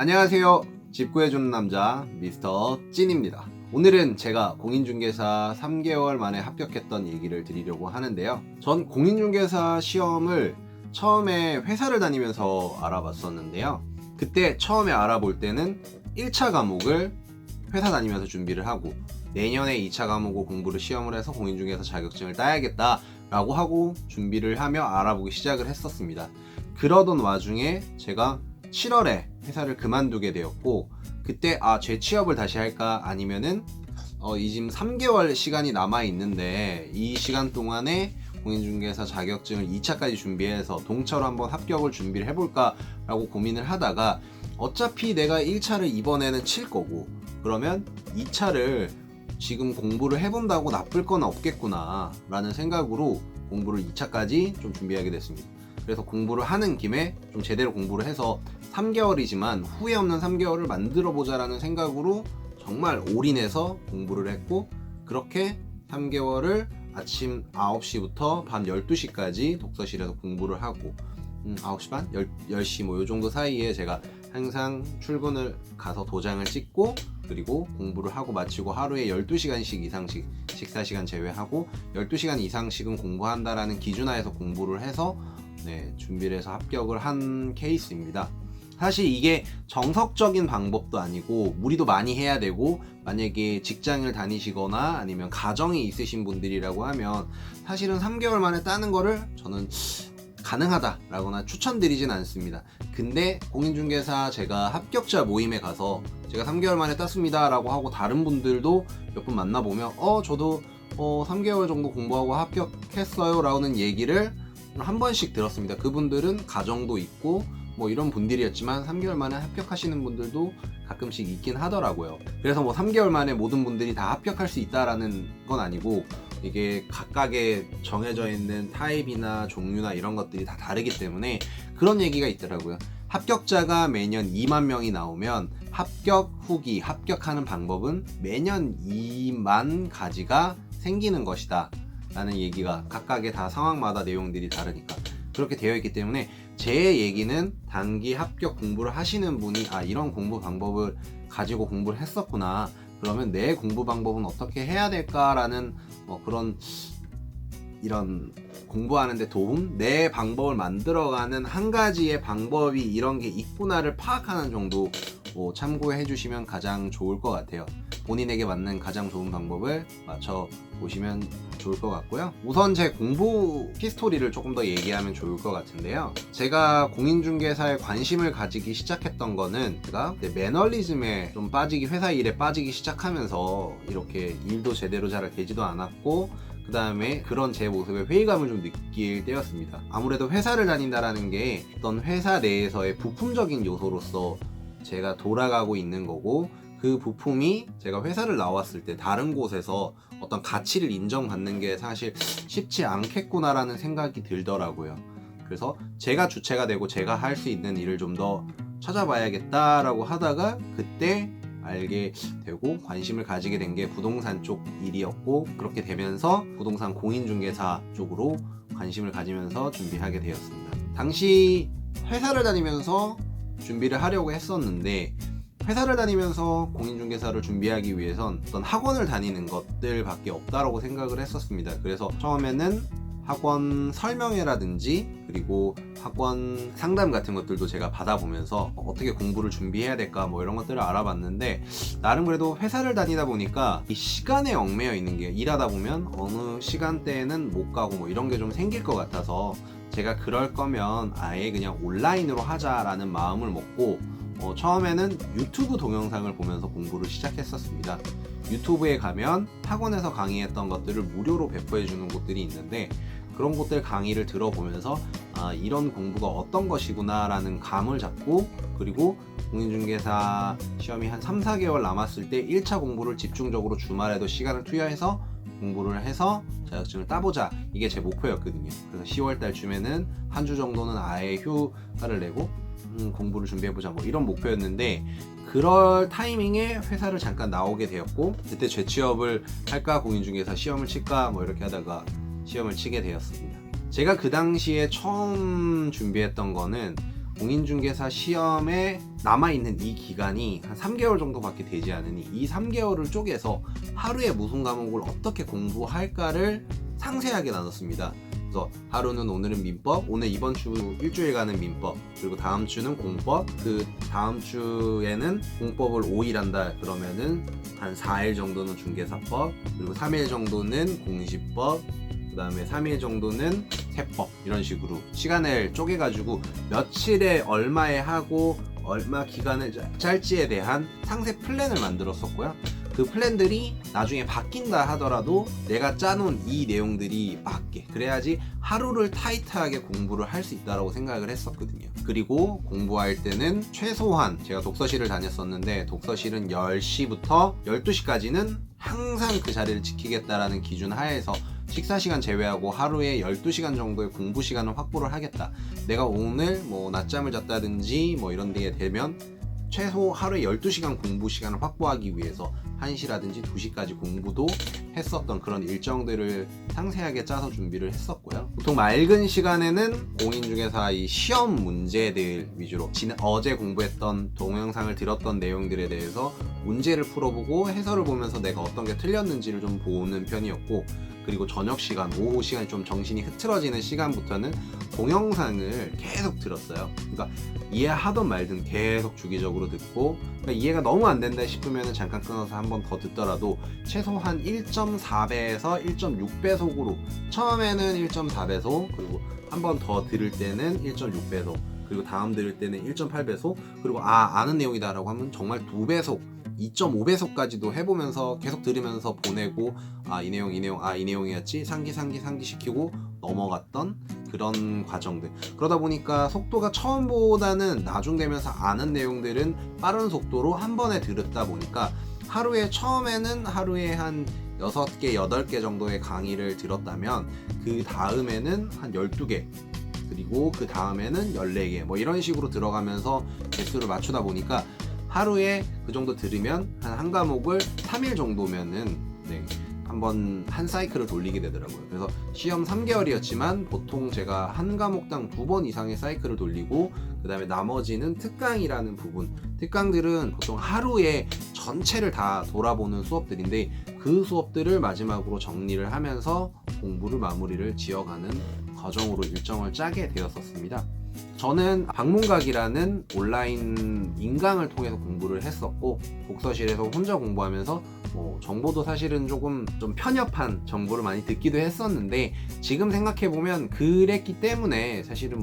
안녕하세요. 집 구해주는 남자 미스터 찐입니다. 오늘은 제가 공인중개사 3개월 만에 합격했던 얘기를 드리려고 하는데요. 전 공인중개사 시험을 처음에 회사를 다니면서 알아봤었는데요. 그때 처음에 알아볼 때는 1차 과목을 회사 다니면서 준비를 하고 내년에 2차 과목을 공부를 시험을 해서 공인중개사 자격증을 따야겠다 라고 하고 준비를 하며 알아보기 시작을 했었습니다. 그러던 와중에 제가 7월에 회사를 그만두게 되었고, 그때 재취업을 다시 할까 아니면은 이 지금 3개월 시간이 남아 있는데 이 시간 동안에 공인중개사 자격증을 2차까지 준비해서 동차로 한번 합격을 준비를 해볼까 라고 고민을 하다가, 어차피 내가 1차를 이번에는 칠 거고 그러면 2차를 지금 공부를 해본다고 나쁠 건 없겠구나 라는 생각으로 공부를 2차까지 좀 준비하게 됐습니다. 그래서 공부를 하는 김에 좀 제대로 공부를 해서 3개월이지만 후회 없는 3개월을 만들어 보자라는 생각으로 정말 올인해서 공부를 했고, 그렇게 3개월을 아침 9시부터 밤 12시까지 독서실에서 공부를 하고 9시 반? 10시 요 정도 사이에 제가 항상 출근을 가서 도장을 찍고, 그리고 공부를 하고 마치고 하루에 12시간씩 이상씩 식사시간 제외하고 12시간 이상씩은 공부한다라는 기준하에서 공부를 해서 준비를 해서 합격을 한 케이스입니다. 사실 이게 정석적인 방법도 아니고 무리도 많이 해야 되고, 만약에 직장을 다니시거나 아니면 가정이 있으신 분들이라고 하면 사실은 3개월 만에 따는 거를 저는 가능하다라거나 추천드리진 않습니다. 근데 공인중개사 제가 합격자 모임에 가서 제가 3개월 만에 땄습니다 라고 하고 다른 분들도 몇 분 만나보면 저도 3개월 정도 공부하고 합격했어요 라는 얘기를 한 번씩 들었습니다. 그분들은 가정도 있고 이런 분들이었지만 3개월 만에 합격하시는 분들도 가끔씩 있긴 하더라고요. 그래서 3개월 만에 모든 분들이 다 합격할 수 있다라는 건 아니고, 이게 각각의 정해져 있는 타입이나 종류나 이런 것들이 다 다르기 때문에 그런 얘기가 있더라고요. 합격자가 매년 2만 명이 나오면 합격 후기, 합격하는 방법은 매년 2만 가지가 생기는 것이다 라는 얘기가, 각각의 다 상황마다 내용들이 다르니까 그렇게 되어 있기 때문에, 제 얘기는 단기 합격 공부를 하시는 분이 이런 공부 방법을 가지고 공부를 했었구나, 그러면 내 공부 방법은 어떻게 해야 될까라는 이런 공부하는데 도움, 내 방법을 만들어가는 한 가지의 방법이 이런 게 있구나를 파악하는 정도 참고해 주시면 가장 좋을 것 같아요. 본인에게 맞는 가장 좋은 방법을 맞춰 보시면 좋을 것 같고요. 우선 제 공부 히스토리를 조금 더 얘기하면 좋을 것 같은데요. 제가 공인중개사에 관심을 가지기 시작했던 거는, 제가 매너리즘에 좀 빠지기, 회사 일에 빠지기 시작하면서 이렇게 일도 제대로 잘 되지도 않았고, 그 다음에 그런 제 모습에 회의감을 좀 느낄 때였습니다. 아무래도 회사를 다닌다라는 게 어떤 회사 내에서의 부품적인 요소로서 제가 돌아가고 있는 거고, 그 부품이 제가 회사를 나왔을 때 다른 곳에서 어떤 가치를 인정받는 게 사실 쉽지 않겠구나라는 생각이 들더라고요. 그래서 제가 주체가 되고 제가 할 수 있는 일을 좀 더 찾아봐야겠다라고 하다가, 그때 알게 되고 관심을 가지게 된 게 부동산 쪽 일이었고, 그렇게 되면서 부동산 공인중개사 쪽으로 관심을 가지면서 준비하게 되었습니다. 당시 회사를 다니면서 준비를 하려고 했었는데, 회사를 다니면서 공인중개사를 준비하기 위해선 어떤 학원을 다니는 것들밖에 없다라고 생각을 했었습니다. 그래서 처음에는 학원 설명회라든지 그리고 학원 상담 같은 것들도 제가 받아보면서 어떻게 공부를 준비해야 될까 이런 것들을 알아봤는데, 나름 그래도 회사를 다니다 보니까 이 시간에 얽매여 있는 게, 일하다 보면 어느 시간대에는 못 가고 이런 게 좀 생길 것 같아서, 제가 그럴 거면 아예 그냥 온라인으로 하자라는 마음을 먹고 처음에는 유튜브 동영상을 보면서 공부를 시작했었습니다. 유튜브에 가면 학원에서 강의했던 것들을 무료로 배포해 주는 곳들이 있는데, 그런 곳들 강의를 들어보면서 이런 공부가 어떤 것이구나 라는 감을 잡고, 그리고 공인중개사 시험이 한 3-4개월 남았을 때 1차 공부를 집중적으로 주말에도 시간을 투여해서 공부를 해서 자격증을 따보자, 이게 제 목표였거든요. 그래서 10월달 쯤에는 한 주 정도는 아예 휴가를 내고 공부를 준비해보자 이런 목표였는데, 그럴 타이밍에 회사를 잠깐 나오게 되었고, 그때 재취업을 할까 공인중개사 시험을 칠까 이렇게 하다가 시험을 치게 되었습니다. 제가 그 당시에 처음 준비했던 거는 공인중개사 시험에 남아있는 이 기간이 한 3개월 정도밖에 되지 않으니 이 3개월을 쪼개서 하루에 무슨 과목을 어떻게 공부할까를 상세하게 나눴습니다. 그래서 하루는 오늘은 민법, 오늘 이번 주 일주일간은 민법, 그리고 다음 주는 공법, 그 다음 주에는 공법을 5일 한다 그러면은 한 4일 정도는 중개사법, 그리고 3일 정도는 공시법, 그 다음에 3일 정도는 세법, 이런 식으로 시간을 쪼개가지고 며칠에 얼마에 하고 얼마 기간을 짤지에 대한 상세 플랜을 만들었었고요. 그 플랜들이 나중에 바뀐다 하더라도 내가 짜놓은 이 내용들이 맞게, 그래야지 하루를 타이트하게 공부를 할 수 있다고 생각을 했었거든요. 그리고 공부할 때는 최소한 제가 독서실을 다녔었는데 독서실은 10시부터 12시까지는 항상 그 자리를 지키겠다라는 기준 하에서 식사 시간 제외하고 하루에 12시간 정도의 공부 시간을 확보를 하겠다. 내가 오늘 뭐 낮잠을 잤다든지 뭐 이런 데 되면 최소 하루에 12시간 공부 시간을 확보하기 위해서 1시라든지 2시까지 공부도 했었던 그런 일정들을 상세하게 짜서 준비를 했었고요. 보통 맑은 시간에는 공인중개사 이 시험 문제들 위주로 어제 공부했던 동영상을 들었던 내용들에 대해서 문제를 풀어보고 해설을 보면서 내가 어떤 게 틀렸는지를 좀 보는 편이었고, 그리고 저녁 시간, 오후 시간이 좀 정신이 흐트러지는 시간부터는 동영상을 계속 들었어요. 그러니까 이해하던 말든 계속 주기적으로 듣고, 그러니까 이해가 너무 안 된다 싶으면 잠깐 끊어서 한 번 더 듣더라도 최소한 1.4배에서 1.6배속으로, 처음에는 1.4배속, 그리고 한 번 더 들을 때는 1.6배속, 그리고 다음 들을 때는 1.8배속, 그리고 아는 내용이다 라고 하면 정말 2배속, 2.5배속까지도 해보면서 계속 들으면서 보내고, 이 내용이었지, 상기 시키고 넘어갔던 그런 과정들. 그러다 보니까 속도가 처음보다는 나중되면서 아는 내용들은 빠른 속도로 한 번에 들었다 보니까 처음에는 하루에 한 6개, 8개 정도의 강의를 들었다면 그 다음에는 한 12개, 그리고 그 다음에는 14개, 뭐 이런 식으로 들어가면서 개수를 맞추다 보니까 하루에 그 정도 들으면 한 과목을 3일 정도면은 한 사이클을 돌리게 되더라고요. 그래서 시험 3개월이었지만 보통 제가 한 과목당 2번 이상의 사이클을 돌리고, 그 다음에 나머지는 특강이라는 부분, 특강들은 보통 하루에 전체를 다 돌아보는 수업들인데 그 수업들을 마지막으로 정리를 하면서 공부를 마무리를 지어가는 과정으로 일정을 짜게 되었었습니다. 저는 방문각이라는 온라인 인강을 통해서 공부를 했었고, 독서실에서 혼자 공부하면서 정보도 사실은 좀 편협한 정보를 많이 듣기도 했었는데, 지금 생각해보면 그랬기 때문에 사실은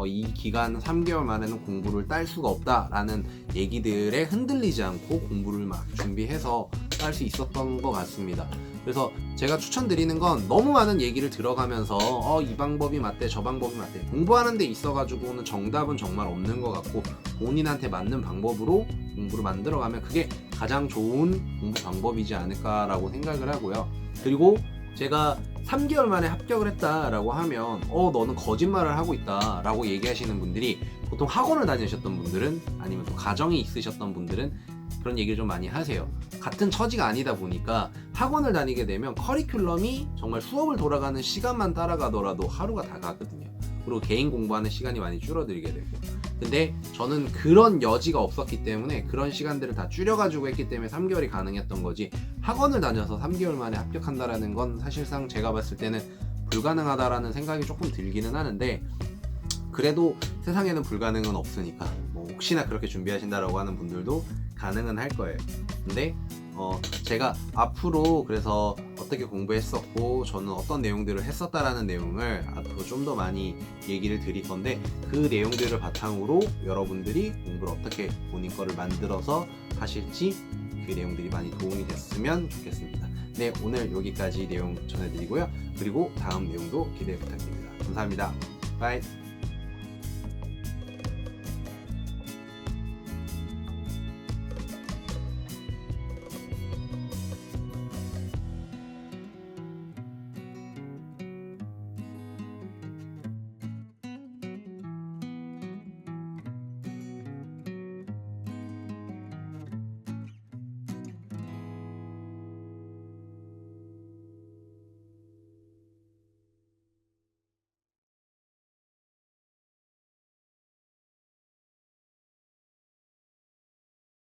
이 기간 3개월 만에는 공부를 딸 수가 없다라는 얘기들에 흔들리지 않고 공부를 막 준비해서 딸 수 있었던 것 같습니다. 그래서 제가 추천드리는 건 너무 많은 얘기를 들어가면서 이 방법이 맞대, 저 방법이 맞대, 공부하는 데 있어가지고는 정답은 정말 없는 것 같고, 본인한테 맞는 방법으로 공부를 만들어가면 그게 가장 좋은 공부 방법이지 않을까라고 생각을 하고요. 그리고 제가 3개월 만에 합격을 했다라고 하면 너는 거짓말을 하고 있다라고 얘기하시는 분들이, 보통 학원을 다니셨던 분들은, 아니면 또 가정이 있으셨던 분들은 그런 얘기를 좀 많이 하세요. 같은 처지가 아니다 보니까 학원을 다니게 되면 커리큘럼이 정말 수업을 돌아가는 시간만 따라가더라도 하루가 다 가거든요. 그리고 개인 공부하는 시간이 많이 줄어들게 되고, 근데 저는 그런 여지가 없었기 때문에 그런 시간들을 다 줄여가지고 했기 때문에 3개월이 가능했던 거지, 학원을 다녀서 3개월 만에 합격한다라는 건 사실상 제가 봤을 때는 불가능하다라는 생각이 조금 들기는 하는데, 그래도 세상에는 불가능은 없으니까 혹시나 그렇게 준비하신다라고 하는 분들도 가능은 할 거예요. 근데 제가 앞으로 그래서 어떻게 공부했었고 저는 어떤 내용들을 했었다라는 내용을 앞으로 좀 더 많이 얘기를 드릴 건데, 그 내용들을 바탕으로 여러분들이 공부를 어떻게 본인 거를 만들어서 하실지, 그 내용들이 많이 도움이 됐으면 좋겠습니다. 네, 오늘 여기까지 내용 전해드리고요. 그리고 다음 내용도 기대 부탁드립니다. 감사합니다. 바이.